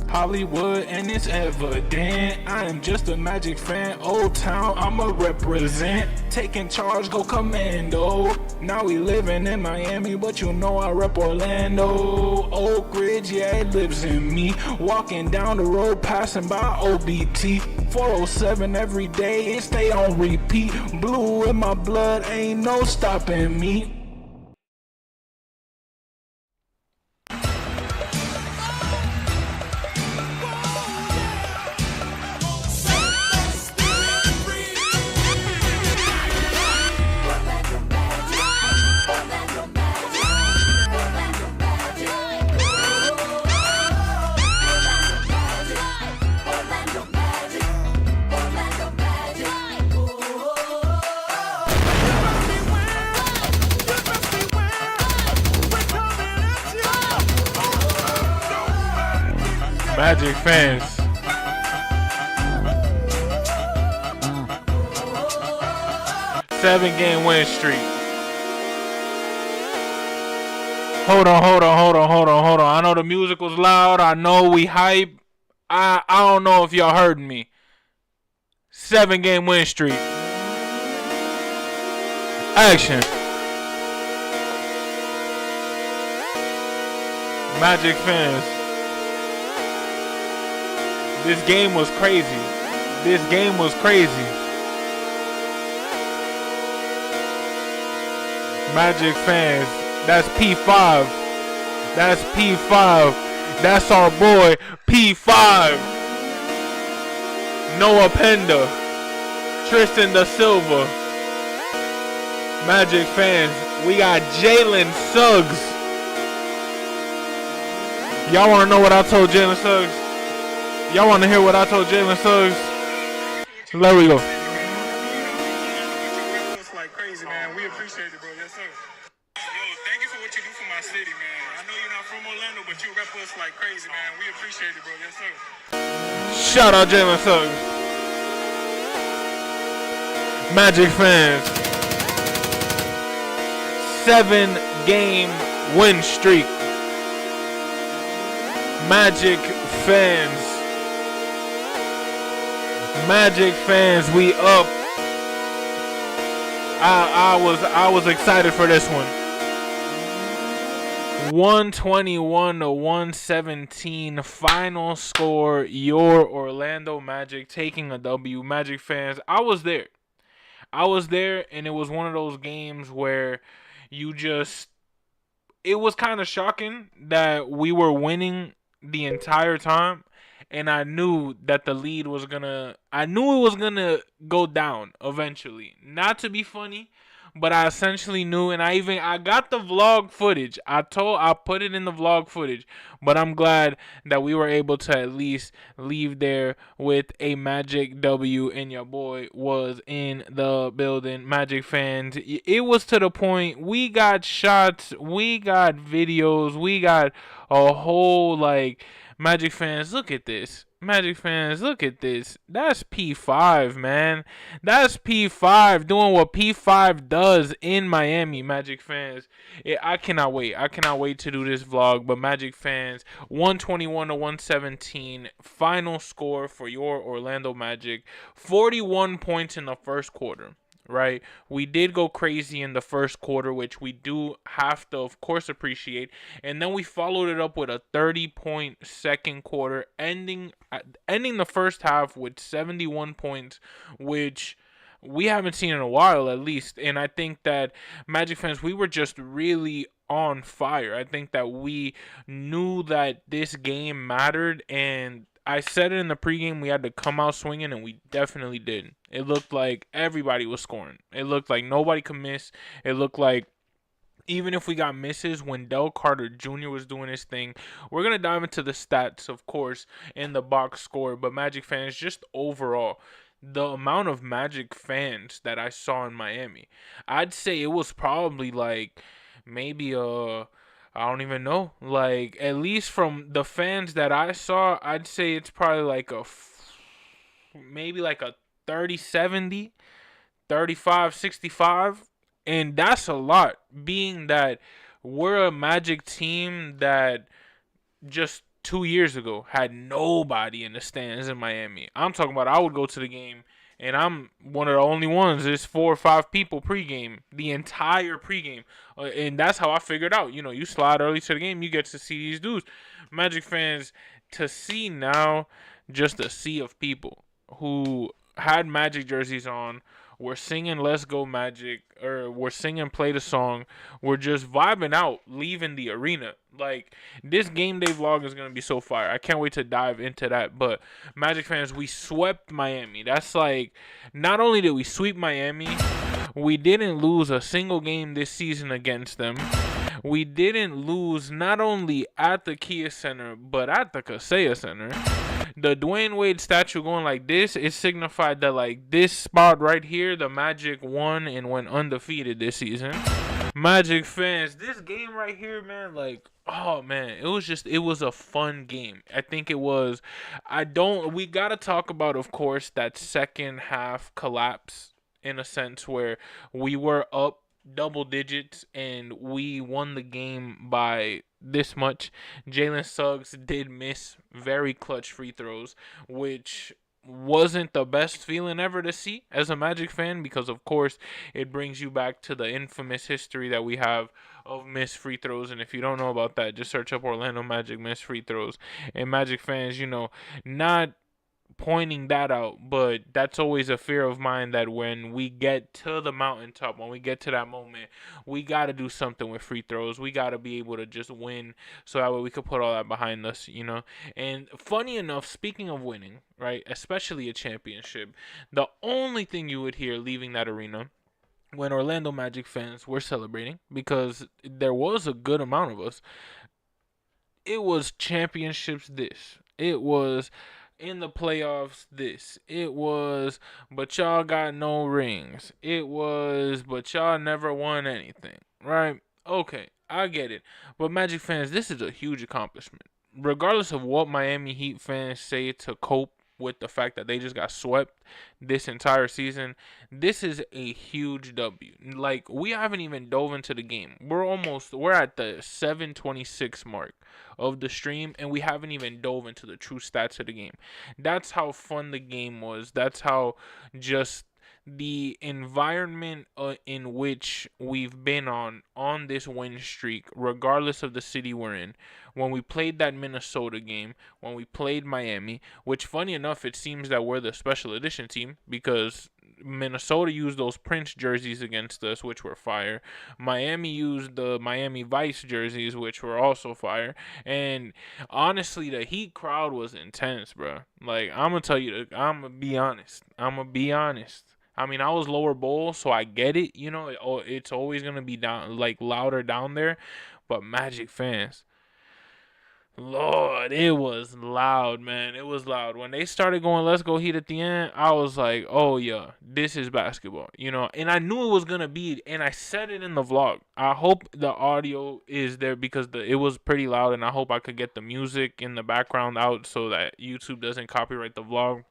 Hollywood and it's evident. I am just a Magic fan. Old Town, I'ma represent. Taking charge, go commando. Now we living in Miami, but you know I rep Orlando. Oak Ridge, yeah, it lives in me. Walking down the road, passing by OBT. 407 every day, it stay on repeat. Blue in my blood, ain't no stopping me. Magic fans. Seven-game win streak. Hold on. I know the music was loud. I know we hype. I don't know if y'all heard me. 7-game win streak. Action. Magic fans. This game was crazy. Magic fans, that's P5. That's our boy, P5. Noah Penda. Tristan Da Silva. Magic fans, we got Jalen Suggs. Y'all want to know what I told Jalen Suggs? Y'all want to hear what I told Jalen Suggs? There we go. Like crazy, man. We appreciate it, bro. Yes, sir. Yo, thank you for what you do for my city, man. I know you're not from Orlando, but you rep us like crazy, man. We appreciate it, bro. Yes, sir. Shout out Jalen Suggs. Magic fans. 7-game win streak. Magic fans. We up. I was excited for this one. 121 to 117 final score. Your Orlando Magic taking a W. Magic fans, I was there, and it was one of those games where it was kind of shocking that we were winning the entire time. And I knew that the lead was gonna go down eventually. Not to be funny, but I essentially knew, and I got the vlog footage. I put it in the vlog footage, but I'm glad that we were able to at least leave there with a Magic W, and your boy was in the building. Magic fans, it was to the point we got shots, we got videos, we got a whole Magic fans, look at this. That's P5, man. That's P5 doing what P5 does in Miami, Magic fans. I cannot wait. To do this vlog. But Magic fans, 121 to 117. Final score for your Orlando Magic. 41 points in the first quarter. Right, we did go crazy in the first quarter, which we do have to, of course, appreciate, and then we followed it up with a 30-point second quarter, ending the first half with 71 points, which we haven't seen in a while, at least. And I think that Magic fans, we were just really on fire. I think that we knew that this game mattered, and I said it in the pregame, we had to come out swinging, and we definitely did. It looked like everybody was scoring. It looked like nobody could miss. It looked like even if we got misses when Del Carter Jr. was doing his thing. We're going to dive into the stats, of course, in the box score. But Magic fans, just overall, the amount of Magic fans that I saw in Miami, I'd say it was probably maybe I don't even know. At least from the fans that I saw, I'd say it's probably maybe a 30-70, 35-65. And that's a lot, being that we're a Magic team that just 2 years ago had nobody in the stands in Miami. I'm talking about I would go to the game and I'm one of the only ones. There's 4 or 5 people pregame, the entire pregame, and that's how I figured out. You slide early to the game, you get to see these dudes, Magic fans. To see now, just a sea of people who had Magic jerseys on, were singing "Let's Go Magic" or were singing "Play the Song." We're just vibing out, leaving the arena. Like, this game day vlog is gonna be so fire. I can't wait to dive into that. But Magic fans, we swept Miami. That's like, not only did we sweep Miami, we didn't lose a single game this season against them. We didn't lose not only at the Kia Center, but at the Kaseya Center. The Dwayne Wade statue going like this, it signified that, like, this spot right here, the Magic won and went undefeated this season. Magic fans, this game right here, man, like, oh man, it was a fun game. I think it was. We gotta talk about, of course, that second half collapse, in a sense where we were up double digits and we won the game by this much. Jalen Suggs did miss very clutch free throws, which wasn't the best feeling ever to see as a Magic fan, because of course it brings you back to the infamous history that we have of missed free throws. And if you don't know about that, just search up Orlando Magic missed free throws. And Magic fans, not pointing that out, but that's always a fear of mine, that when we get to the mountaintop, when we get to that moment, we got to do something with free throws. We got to be able to just win, so that way we could put all that behind us. And funny enough, speaking of winning, right, especially a championship, the only thing you would hear leaving that arena when Orlando Magic fans were celebrating, because there was a good amount of us, it was championships this. It was in the playoffs this. It was, but y'all got no rings. It was, but y'all never won anything. Right? Okay, I get it. But Magic fans, this is a huge accomplishment. Regardless of what Miami Heat fans say to cope with the fact that they just got swept this entire season, this is a huge W. Like, we haven't even dove into the game. We're at the 7:26 mark of the stream, and we haven't even dove into the true stats of the game. That's how fun the game was. That's how just the environment in which we've been on this win streak, regardless of the city we're in. When we played that Minnesota game, when we played Miami, which, funny enough, it seems that we're the special edition team, because Minnesota used those Prince jerseys against us, which were fire. Miami used the Miami Vice jerseys, which were also fire. And honestly, the Heat crowd was intense, bro. Like, I'm going to be honest. I mean, I was lower bowl, so I get it. It's always going to be down, like, louder down there. But Magic fans, Lord, it was loud, man. It was loud. When they started going, "Let's go Heat" at the end, I was like, oh, yeah, this is basketball, And I knew it was going to be, and I said it in the vlog. I hope the audio is there, because it was pretty loud, and I hope I could get the music in the background out so that YouTube doesn't copyright the vlog.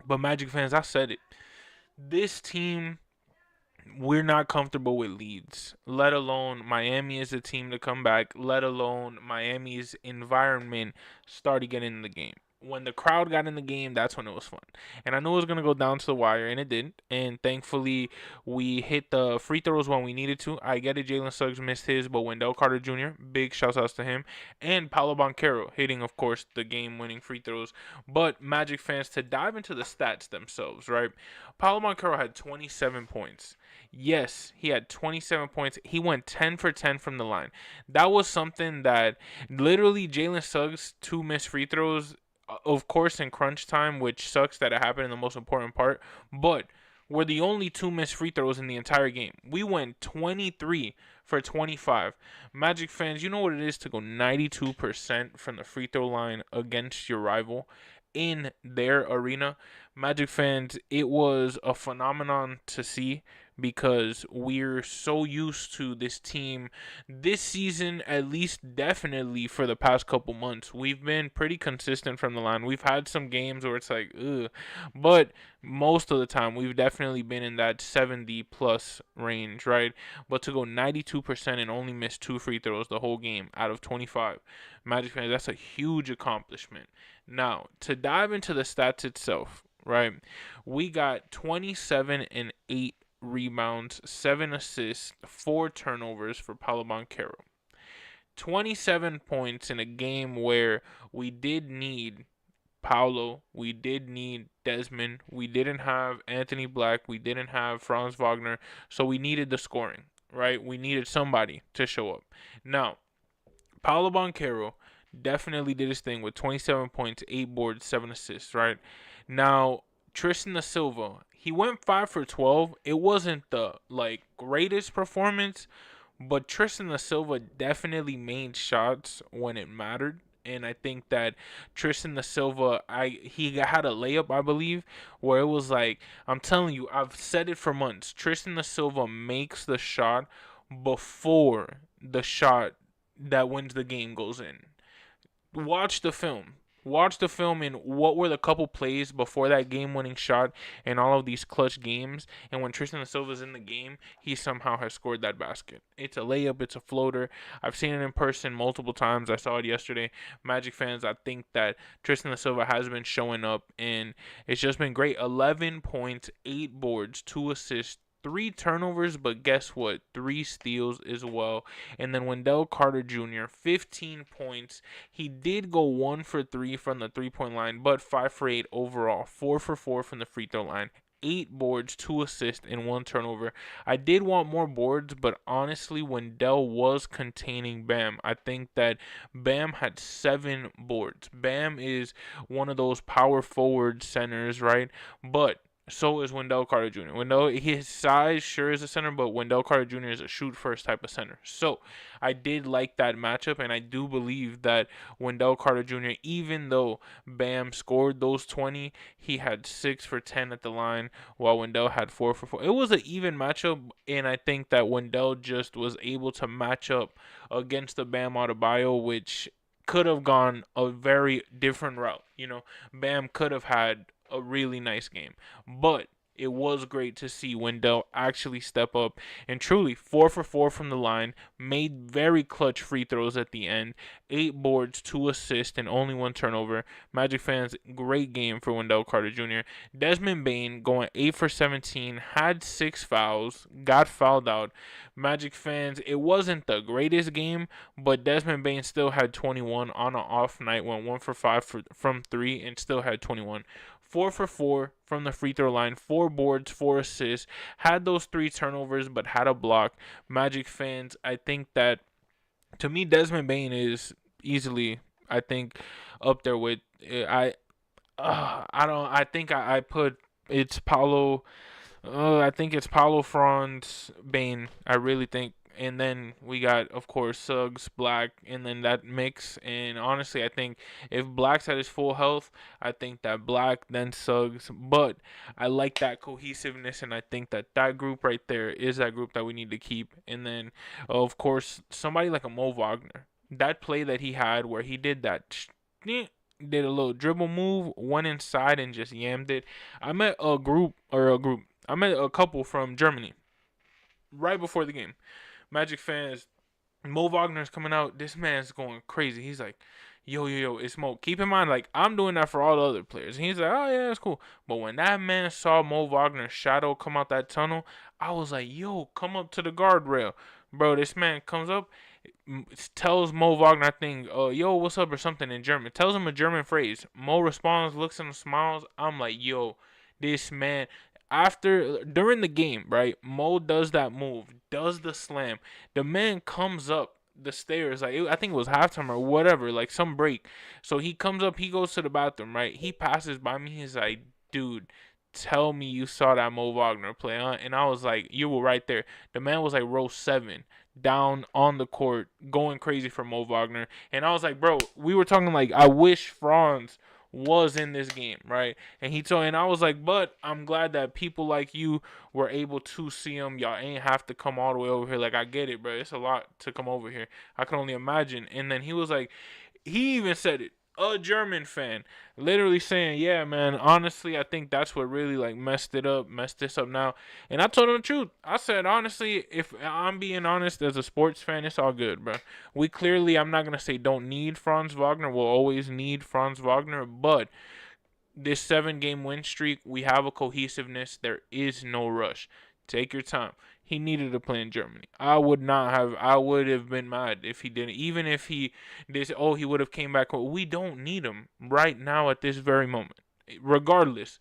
But Magic fans, I said it. This team, we're not comfortable with leads, let alone Miami is a team to come back, let alone Miami's environment started getting in the game. When the crowd got in the game, that's when it was fun. And I knew it was going to go down to the wire, and it did. And thankfully, we hit the free throws when we needed to. I get it, Jalen Suggs missed his, but Wendell Carter Jr., big shout outs to him. And Paolo Banchero hitting, of course, the game-winning free throws. But Magic fans, to dive into the stats themselves, right? Paolo Banchero had 27 points. Yes, he had 27 points. He went 10 for 10 from the line. That was something that literally Jalen Suggs' 2 missed free throws, of course, in crunch time, which sucks that it happened in the most important part, but were the only 2 missed free throws in the entire game. We went 23 for 25. Magic fans, you know what it is to go 92% from the free throw line against your rival in their arena. Magic fans, it was a phenomenon to see, because we're so used to this team this season, at least definitely for the past couple months. We've been pretty consistent from the line. We've had some games where it's like, ugh, but most of the time we've definitely been in that 70 plus range, right? But to go 92% and only miss 2 free throws the whole game out of 25, Magic fans, that's a huge accomplishment. Now, to dive into the stats itself, right? We got 27 and 8 rebounds, 7 assists, 4 turnovers for Paolo Banchero. 27 points in a game where we did need Paolo, we did need Desmond, we didn't have Anthony Black, we didn't have Franz Wagner, so we needed the scoring, right? We needed somebody to show up. Now, Paolo Banchero definitely did his thing with 27 points, 8 boards, 7 assists, right? Now, Tristan da Silva, he went 5 for 12. It wasn't the greatest performance, but Tristan da Silva definitely made shots when it mattered. And I think that Tristan da Silva, he had a layup, I believe, where it was like, I'm telling you, I've said it for months. Tristan da Silva makes the shot before the shot that wins the game goes in. Watch the film. Watch the film and what were the couple plays before that game-winning shot in all of these clutch games. And when Tristan da Silva's in the game, he somehow has scored that basket. It's a layup. It's a floater. I've seen it in person multiple times. I saw it yesterday. Magic fans, I think that Tristan da Silva has been showing up, and it's just been great. 11 points, 8 boards, 2 assists, 3 turnovers, but guess what? 3 steals as well. And then Wendell Carter Jr., 15 points. He did go 1 for 3 from the 3-point line, but 5 for 8 overall. 4 for 4 from the free throw line. 8 boards, 2 assists, and 1 turnover. I did want more boards, but honestly, Wendell was containing Bam. I think that Bam had 7 boards. Bam is one of those power forward centers, right? But so is Wendell Carter Jr. Wendell, his size sure is a center, but Wendell Carter Jr. is a shoot first type of center. So I did like that matchup, and I do believe that Wendell Carter Jr., even though Bam scored those 20, he had 6 for 10 at the line, while Wendell had 4 for 4. It was an even matchup, and I think that Wendell just was able to match up against the Bam Adebayo, which could have gone a very different route. Bam could have had a really nice game. But it was great to see Wendell actually step up and truly 4 for 4 from the line, made very clutch free throws at the end, 8 boards, 2 assists, and only 1 turnover. Magic fans, great game for Wendell Carter Jr. Desmond Bane going 8 for 17, had 6 fouls, got fouled out. Magic fans, it wasn't the greatest game, but Desmond Bane still had 21 on an off night, went 1 for 5 from 3, and still had 21. 4 for 4 from the free throw line, 4 boards, 4 assists, had those 3 turnovers, but had a block. Magic fans, I think that, to me, Desmond Bane is easily, I think, up there with, I think I put, it's Paulo, I think it's Paulo Franz Bane, I really think. And then we got, of course, Suggs, Black, and then that mix. And honestly, I think if Black's at his full health, I think that Black, then Suggs. But I like that cohesiveness, and I think that that group right there is that group that we need to keep. And then, of course, somebody like a Mo Wagner. That play that he had where he did that, did a little dribble move, went inside and just yammed it. I met I met a couple from Germany right before the game. Magic fans, Mo Wagner's coming out. This man's going crazy. He's like, yo, it's Mo. Keep in mind, like, I'm doing that for all the other players. And he's like, oh, yeah, that's cool. But when that man saw Mo Wagner's shadow come out that tunnel, I was like, yo, come up to the guardrail. Bro, this man comes up, tells Mo Wagner, I think, yo, what's up or something in German. Tells him a German phrase. Mo responds, looks at him, smiles. I'm like, yo, this man, during the game, right? Mo does that move, does the slam. The man comes up the stairs, like I think it was halftime or whatever, like some break. So he comes up, he goes to the bathroom, right? He passes by me, he's like, dude, tell me you saw that Mo Wagner play, huh? And I was like, you were right there. The man was like row 7 down on the court, going crazy for Mo Wagner. And I was like, bro, we were talking like, I wish Franz was in this game, right? And I was like, but I'm glad that people like you were able to see him. Y'all ain't have to come all the way over here. Like, I get it, bro. It's a lot to come over here. I can only imagine. And then he was like, he even said it. A German fan, literally saying, "Yeah, man. Honestly, I think that's what really like messed this up now." And I told him the truth. I said, honestly, if I'm being honest as a sports fan, it's all good, bro. We clearly, I'm not gonna say don't need Franz Wagner. We'll always need Franz Wagner, but this 7 game win streak, we have a cohesiveness. There is no rush. Take your time. He needed to play in Germany. I would have been mad if he didn't. Even if he he would have came back. We don't need him right now at this very moment. Regardless,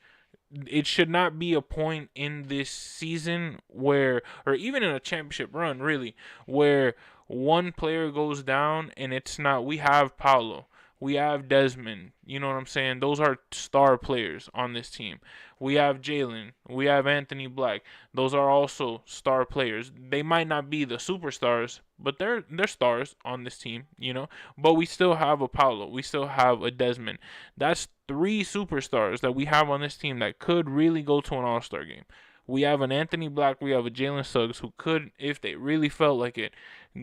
it should not be a point in this season where, or even in a championship run, really, where one player goes down and it's not. We have Paulo. We have Desmond. You know what I'm saying? Those are star players on this team. We have Jalen. We have Anthony Black. Those are also star players. They might not be the superstars, but they're stars on this team, you know. But we still have a Paulo. We still have a Desmond. That's 3 superstars that we have on this team that could really go to an All-Star game. We have an Anthony Black, we have a Jalen Suggs who could, if they really felt like it,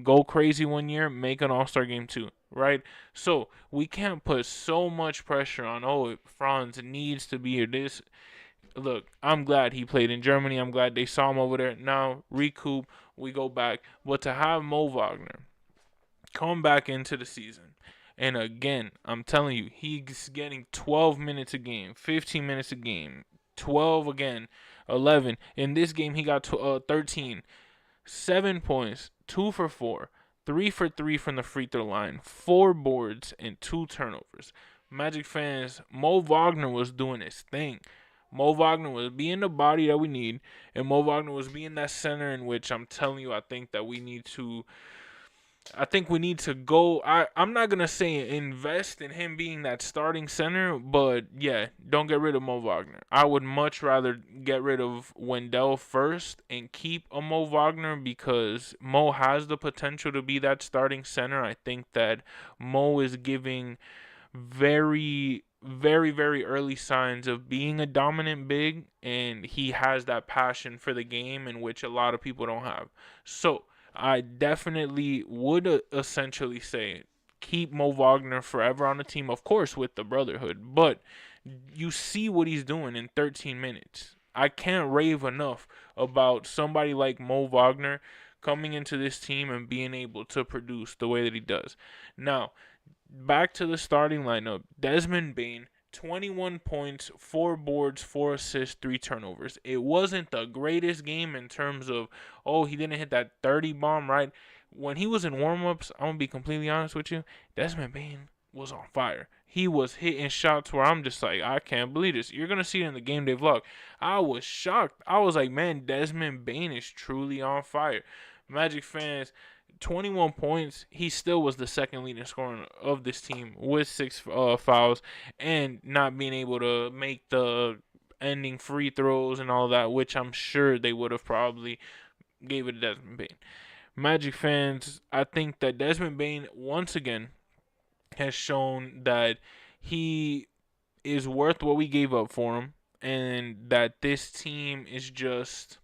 go crazy one year, make an All-Star game too, right? So we can't put so much pressure on, oh, Franz needs to be here. This, look, I'm glad he played in Germany. I'm glad they saw him over there. Now, recoup, we go back. But to have Mo Wagner come back into the season, and again, I'm telling you, he's getting 12 minutes a game, 15 minutes a game, 12 again, 11. In this game, he got 13. 7 points, 2 for 4, 3 for 3 from the free throw line, 4 boards, and 2 turnovers. Magic fans, Mo Wagner was doing his thing. Mo Wagner was being the body that we need, and Mo Wagner was being that center in which I'm telling you, I think we need to go. I'm not going to say invest in him being that starting center, but yeah, don't get rid of Mo Wagner. I would much rather get rid of Wendell first and keep a Mo Wagner because Mo has the potential to be that starting center. I think that Mo is giving very, very, very early signs of being a dominant big, and he has that passion for the game in which a lot of people don't have. So, I definitely would essentially say keep Mo Wagner forever on the team, of course, with the Brotherhood. But you see what he's doing in 13 minutes. I can't rave enough about somebody like Mo Wagner coming into this team and being able to produce the way that he does. Now, back to the starting lineup. Desmond Bane, 21 points, 4 boards, 4 assists, 3 turnovers. It wasn't the greatest game in terms of, oh, he didn't hit that 30 bomb, right? When he was in warm-ups, I'm going to be completely honest with you, Desmond Bane was on fire. He was hitting shots where I'm just like, I can't believe this. You're going to see it in the game day vlog. I was shocked. I was like, man, Desmond Bane is truly on fire. Magic fans, 21 points. He still was the second leading scorer of this team with 6 fouls and not being able to make the ending free throws and all that, which I'm sure they would have probably gave it to Desmond Bane. Magic fans, I think that Desmond Bane once again has shown that he is worth what we gave up for him, and that this team is just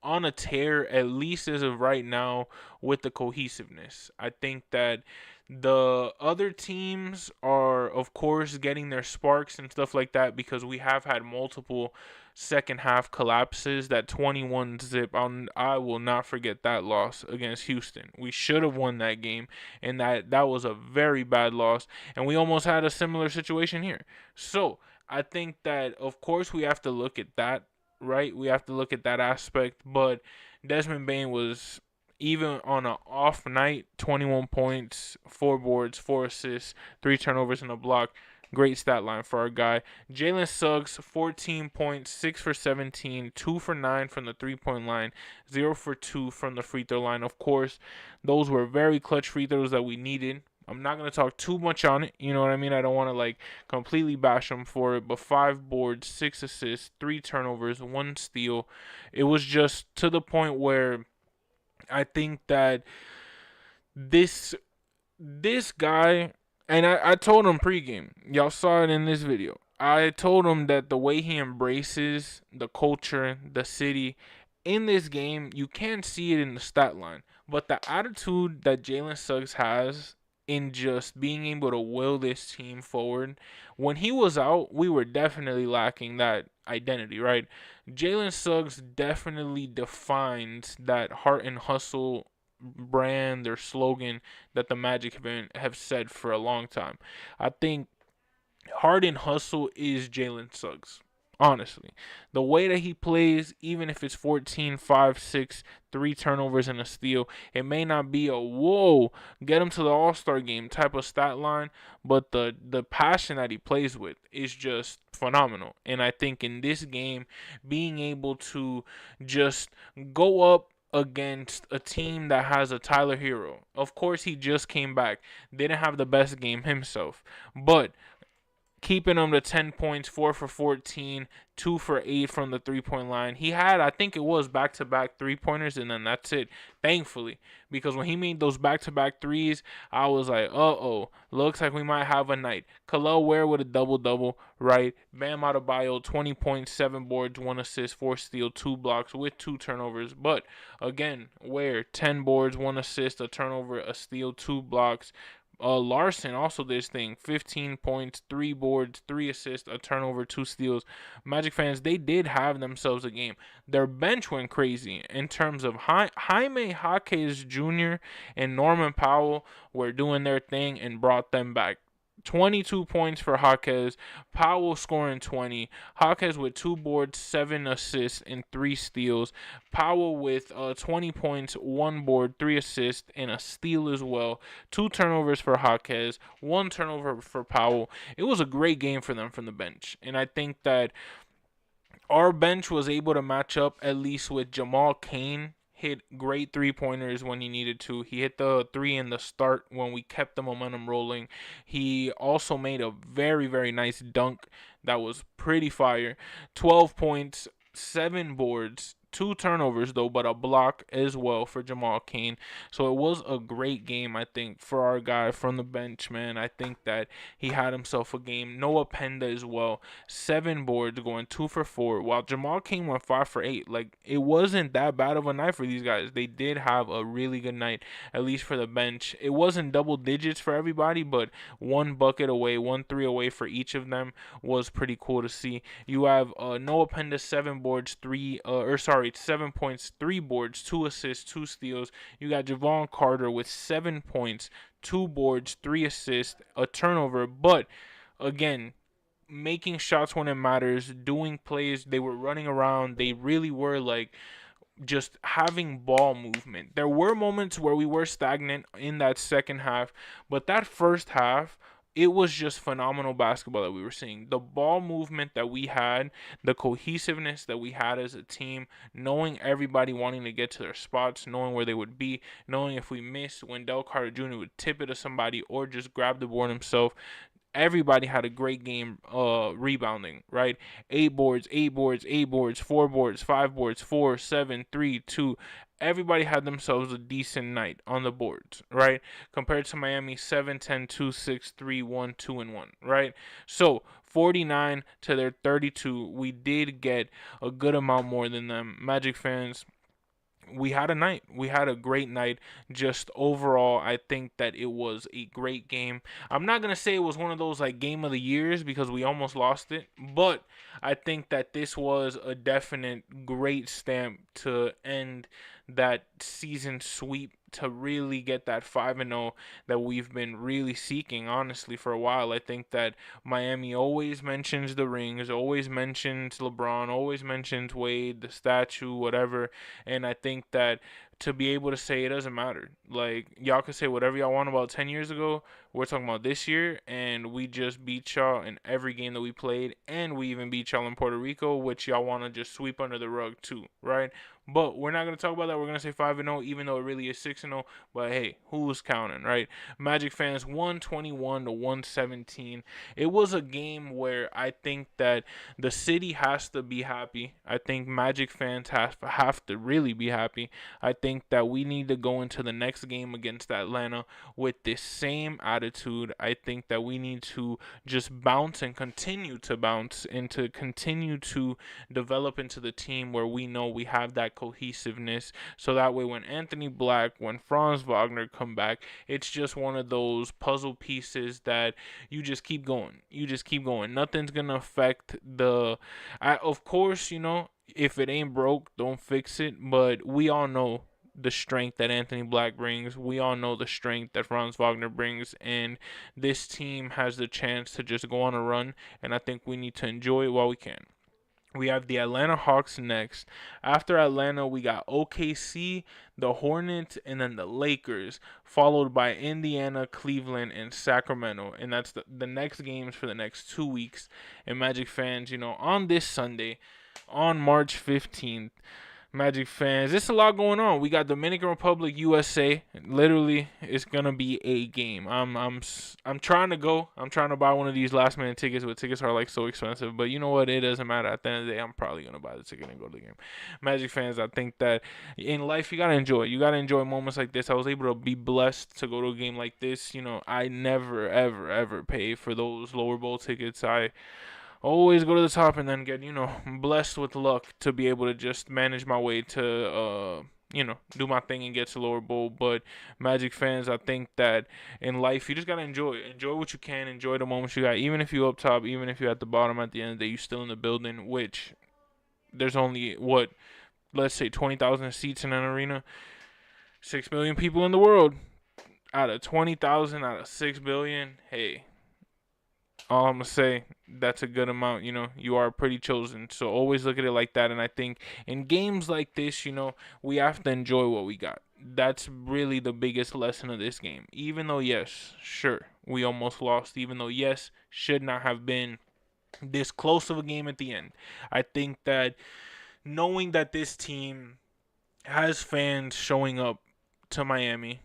on a tear, at least as of right now, with the cohesiveness. I think that the other teams are, of course, getting their sparks and stuff like that because we have had multiple second half collapses. That 21 zip, I will not forget that loss against Houston. We should have won that game, and that was a very bad loss, and we almost had a similar situation here. So I think that, of course, we have to look at that, right? We have to look at that aspect, but Desmond Bane was, even on an off night, 21 points, 4 boards, 4 assists, 3 turnovers, and a block. Great stat line for our guy. Jalen Suggs, 14 points, 6 for 17, 2 for 9 from the 3-point line, 0 for 2 from the free throw line. Of course, those were very clutch free throws that we needed. I'm not going to talk too much on it, you know what I mean? I don't want to like completely bash him for it, but 5 boards, 6 assists, 3 turnovers, 1 steal. It was just to the point where I think that this guy And I told him pregame. Y'all saw it in this video. I told him that the way he embraces the culture, the city, in this game, you can't see it in the stat line. But the attitude that Jalen Suggs has in just being able to will this team forward, when he was out, we were definitely lacking that identity, right? Jalen Suggs definitely defines that heart and hustle brand or slogan that the Magic have said for a long time. I think hard and hustle is Jalen Suggs. Honestly, the way that he plays, even if it's 14, 5, 6, 3 turnovers and a steal, it may not be a whoa, get him to the All Star game type of stat line, but the passion that he plays with is just phenomenal. And I think in this game, being able to just go up against a team that has a Tyler Hero. Of course, he just came back, didn't have the best game himself, but keeping him to 10 points, 4 for 14, 2 for 8 from the 3-point line. He had, I think it was back-to-back three-pointers, and then that's it, thankfully. Because when he made those back-to-back threes, I was like, uh-oh, looks like we might have a night. Khalil Ware with a double-double, right? Bam Adebayo, 20 points, 7 boards, 1 assist, 4 steals, 2 blocks with 2 turnovers. But, again, Ware, 10 boards, 1 assist, a turnover, a steal, 2 blocks. Larson also did his thing. 15 points, 3 boards, 3 assists, a turnover, 2 steals. Magic fans, they did have themselves a game. Their bench went crazy in terms of Jaime Jaquez Jr. and Norman Powell were doing their thing and brought them back. 22 points for Jaquez, Powell scoring 20, Jaquez with 2 boards, 7 assists, and 3 steals. Powell with 20 points, 1 board, 3 assists, and a steal as well. 2 turnovers for Jaquez, 1 turnover for Powell. It was a great game for them from the bench. And I think that our bench was able to match up at least with Jamal Cain. Hit great 3-pointers when he needed to. He hit the 3 in the start when we kept the momentum rolling. He also made a very, very nice dunk that was pretty fire. 12 points, 7 boards, 2 turnovers though, but a block as well for Jamal Cain. So it was a great game, I think, for our guy from the bench, man. I think that he had himself a game. Noah Penda as well, 7 boards, going 2 for 4, while Jamal Cain went 5 for 8. Like, it wasn't that bad of a night for these guys. They did have a really good night, at least for the bench. It wasn't double digits for everybody, but 1 bucket away, 1 3 away for each of them was pretty cool to see. You have Noah Penda, 7 boards, 7 points, 3 boards, 2 assists, 2 steals. You got Javon Carter with 7 points, 2 boards, 3 assists, a turnover. But again, making shots when it matters, doing plays. They were running around. They really were like just having ball movement. There were moments where we were stagnant in that second half, but that first half, it was just phenomenal basketball that we were seeing. The ball movement that we had, the cohesiveness that we had as a team, knowing everybody wanting to get to their spots, knowing where they would be, knowing if we missed, Wendell Carter Jr. would tip it to somebody or just grab the board himself. Everybody had a great game rebounding, right? 8 boards, 8 boards, 8 boards, 4 boards, 5 boards, 4, 7, 3, 2. Everybody had themselves a decent night on the boards, right? Compared to Miami, 7, 10, 2, 6, 3, 1, 2, and 1, right? So 49 to their 32. We did get a good amount more than them. Magic fans, we had a night. We had a great night. Just overall, I think that it was a great game. I'm not going to say it was one of those like game of the years because we almost lost it, but I think that this was a definite great stamp to end that season sweep, to really get that 5-0 that we've been really seeking, honestly, for a while. I think that Miami always mentions the rings, always mentions LeBron, always mentions Wade, the statue, whatever. And I think that to be able to say it doesn't matter. Like, y'all can say whatever y'all want about 10 years ago. We're talking about this year, and we just beat y'all in every game that we played, and we even beat y'all in Puerto Rico, which y'all want to just sweep under the rug too, right? But we're not going to talk about that. We're going to say 5-0, even though it really is 6-0. But hey, who's counting, right? Magic fans, 121 to 117. It was a game where I think that the city has to be happy. I think Magic fans have to really be happy. I think that we need to go into the next game against Atlanta with this same attitude attitude. I think that we need to just bounce and continue to bounce and to continue to develop into the team where we know we have that cohesiveness. So that way, when Anthony Black, when Franz Wagner come back, it's just one of those puzzle pieces that you just keep going. You just keep going. Nothing's gonna affect the. Of course, if it ain't broke, don't fix it. But we all know the strength that Anthony Black brings. We all know the strength that Franz Wagner brings, and this team has the chance to just go on a run. And I think we need to enjoy it while we can. We have the Atlanta Hawks next. After Atlanta, we got OKC, the Hornets, and then the Lakers, followed by Indiana, Cleveland, and Sacramento. And that's the next games for the next 2 weeks. And Magic fans, on this Sunday, on March 15th, Magic fans, there's a lot going on. We got Dominican Republic, USA. Literally, it's gonna be a game. I'm trying to go. I'm trying to buy one of these last minute tickets, but tickets are like so expensive. But you know what? It doesn't matter. At the end of the day, I'm probably gonna buy the ticket and go to the game. Magic fans, I think that in life you gotta enjoy. You gotta enjoy moments like this. I was able to be blessed to go to a game like this. I never ever ever pay for those lower bowl tickets. I always go to the top and then get, blessed with luck to be able to just manage my way to, do my thing and get to lower bowl. But Magic fans, I think that in life, you just got to enjoy what you can, enjoy the moments you got. Even if you're up top, even if you're at the bottom, at the end of the day, you're still in the building, which there's only, let's say 20,000 seats in an arena, 6 million people in the world. Out of 20,000, out of 6 billion, hey, all I'm going to say, that's a good amount. You are pretty chosen. So always look at it like that. And I think in games like this, we have to enjoy what we got. That's really the biggest lesson of this game. Even though, yes, sure, we almost lost. Even though, yes, should not have been this close of a game at the end. I think that knowing that this team has fans showing up to Miami,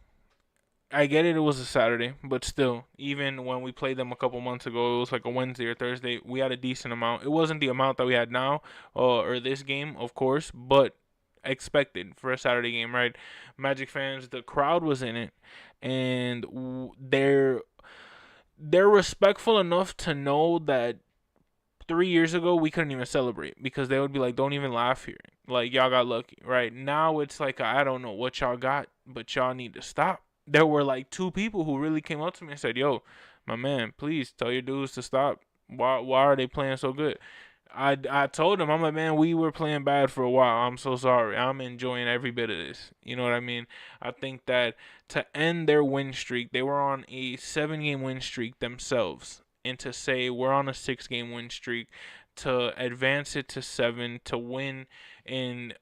I get it was a Saturday, but still, even when we played them a couple months ago, it was like a Wednesday or Thursday, we had a decent amount. It wasn't the amount that we had now, or this game, of course, but expected for a Saturday game, right? Magic fans, the crowd was in it, and they're respectful enough to know that 3 years ago we couldn't even celebrate because they would be like, don't even laugh here, like y'all got lucky. Right now it's like, I don't know what y'all got, but y'all need to stop. There were like 2 people who really came up to me and said, yo, my man, please tell your dudes to stop. Why are they playing so good? I told them, I'm like, man, we were playing bad for a while. I'm so sorry. I'm enjoying every bit of this. You know what I mean? I think that to end their win streak, they were on a 7-game win streak themselves. And to say we're on a 6-game win streak, to advance it to 7, to win in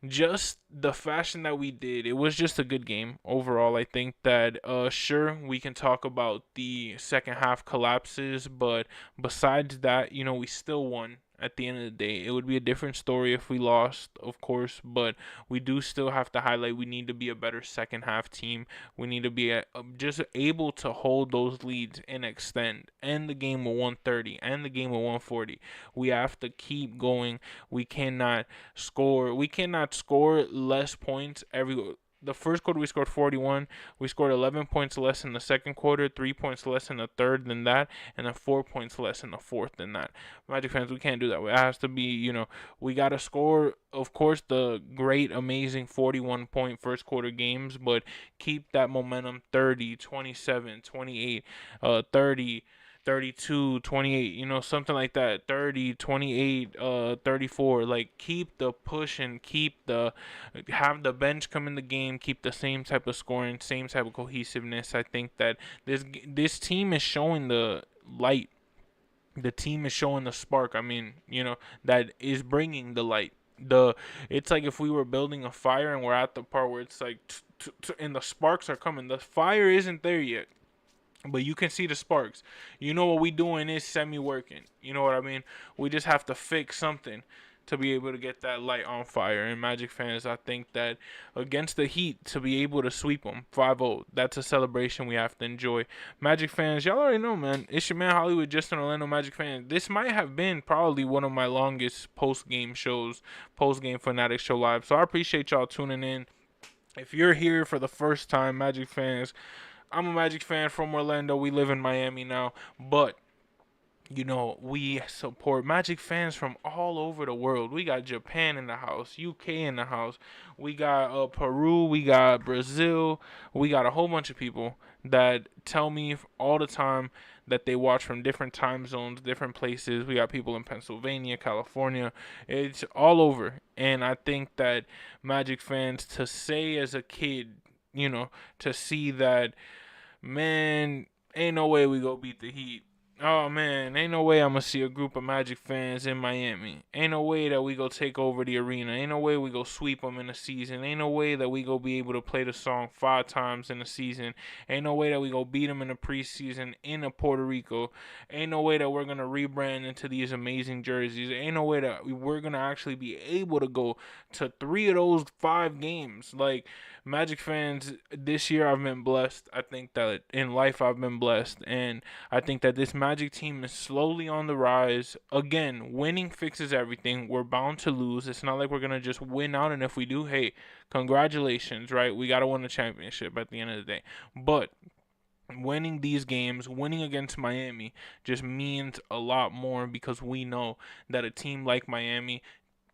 just the fashion that we did, it was just a good game overall. I think that sure, we can talk about the second half collapses, but besides that, we still won. At the end of the day, it would be a different story if we lost, of course, but we do still have to highlight we need to be a better second half team. We need to be just able to hold those leads and extend, and the game with 130 and the game with 140. We have to keep going. We cannot score less points the first quarter we scored 41. We scored 11 points less in the second quarter, 3 points less in the third than that, and then 4 points less in the fourth than that. Magic fans, we can't do that. It has to be, we got to score, of course, the great, amazing 41-point first quarter games, but keep that momentum 30, 27, 28, 30, 32, 28, something like that, 30, 28, 34, like keep the push and have the bench come in the game, keep the same type of scoring, same type of cohesiveness. I think that this team is showing the light. The team is showing the spark. I mean, that is bringing the light. It's like if we were building a fire and we're at the part where it's like, and the sparks are coming. The fire isn't there yet, but you can see the sparks. What we doing is semi-working. You know what I mean? We just have to fix something to be able to get that light on fire. And Magic fans, I think that against the Heat, to be able to sweep them 5-0, that's a celebration we have to enjoy. Magic fans, y'all already know, man. It's your man Hollywood, just an Orlando Magic fan. This might have been probably one of my longest post-game Fannattics show live. So I appreciate y'all tuning in. If you're here for the first time, Magic fans, I'm a Magic fan from Orlando. We live in Miami now, but we support Magic fans from all over the world. We got Japan in the house, UK in the house. We got Peru, we got Brazil. We got a whole bunch of people that tell me all the time that they watch from different time zones, different places. We got people in Pennsylvania, California. It's all over. And I think that Magic fans, to say as a kid, to see that, man, ain't no way we go beat the Heat. Oh man, ain't no way I'm gonna see a group of Magic fans in Miami. Ain't no way that we go take over the arena. Ain't no way we go sweep them in a season. Ain't no way that we go be able to play the song 5 times in a season. Ain't no way that we go beat them in the preseason in Puerto Rico. Ain't no way that we're gonna rebrand into these amazing jerseys. Ain't no way that we're gonna actually be able to go to 3 of those 5 games. Like, Magic fans, this year I've been blessed. I think that in life I've been blessed, and I think that this Magic team is slowly on the rise. Again, winning fixes everything. We're bound to lose. It's not like we're going to just win out, and if we do, hey, congratulations, right? We got to win the championship at the end of the day. But winning these games, winning against Miami, just means a lot more, because we know that a team like Miami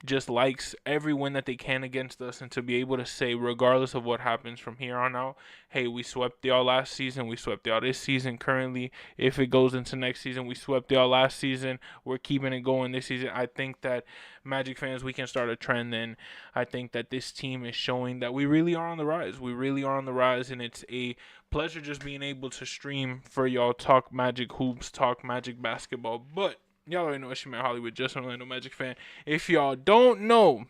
just likes every win that they can against us, and to be able to say, regardless of what happens from here on out, hey, we swept y'all last season, we swept y'all this season. Currently, if it goes into next season, we swept y'all last season, we're keeping it going this season. I think that Magic fans, we can start a trend, and I think that this team is showing that we really are on the rise. We really are on the rise, and it's a pleasure just being able to stream for y'all, talk Magic hoops, talk Magic basketball. But y'all already know it's your man Hollywood, just an Orlando Magic fan. If y'all don't know,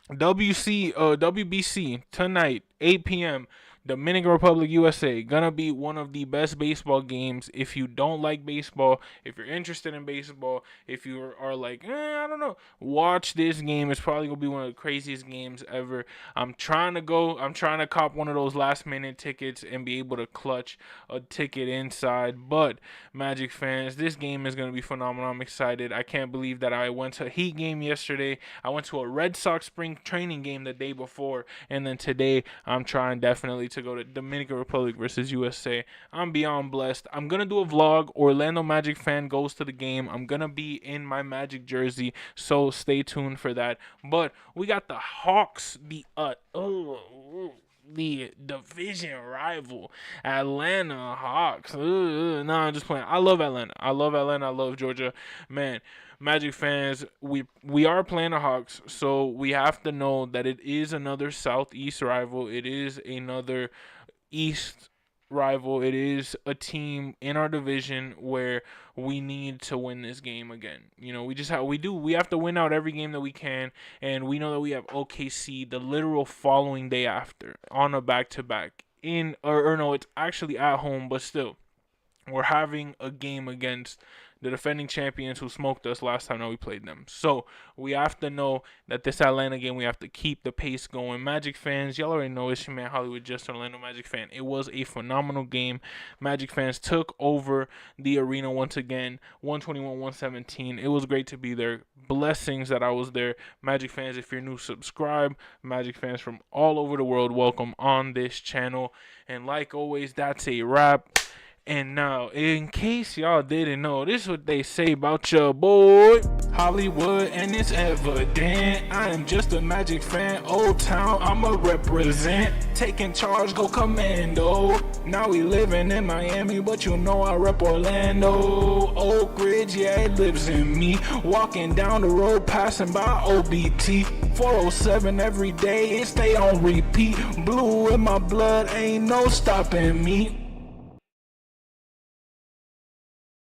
WBC tonight, 8 p.m., Dominican Republic, USA. Gonna be one of the best baseball games. If you don't like baseball, if you're interested in baseball, if you are like, I don't know, watch this game. It's probably gonna be one of the craziest games ever. I'm trying to cop one of those last minute tickets and be able to clutch a ticket inside. But Magic fans, this game is gonna be phenomenal. I'm excited. I can't believe that I went to a Heat game yesterday. I went to a Red Sox spring training game the day before, and then today I'm trying definitely to go to Dominican Republic versus USA. I'm beyond blessed. I'm going to do a vlog. Orlando Magic fan goes to the game. I'm going to be in my Magic jersey, so stay tuned for that. But we got the Hawks, the division rival, Atlanta Hawks. I'm just playing. I love Atlanta. I love Georgia. Man, Magic fans, we are playing the Hawks, so we have to know that it is another Southeast rival. It is another East rival. It is a team in our division where we need to win this game again. We have to win out every game that we can, and we know that we have OKC the literal following day after on a back-to-back it's actually at home, but still we're having a game against the defending champions who smoked us last time that we played them. So we have to know that this Atlanta game, we have to keep the pace going. Magic fans, y'all already know it's your man Hollywood, just an Orlando Magic fan. It was a phenomenal game. Magic fans took over the arena once again, 121-117. It was great to be there. Blessings that I was there. Magic fans, if you're new, subscribe. Magic fans from all over the world, welcome on this channel. And like always, that's a wrap. And now, in case y'all didn't know, this is what they say about your boy Hollywood, and it's evident. I am just a Magic fan, Old Town, I'ma represent. Taking charge, go commando. Now we living in Miami, but you know I rep Orlando. Oak Ridge, yeah, it lives in me. Walking down the road, passing by OBT. 407 every day, it stay on repeat. Blue in my blood, ain't no stopping me.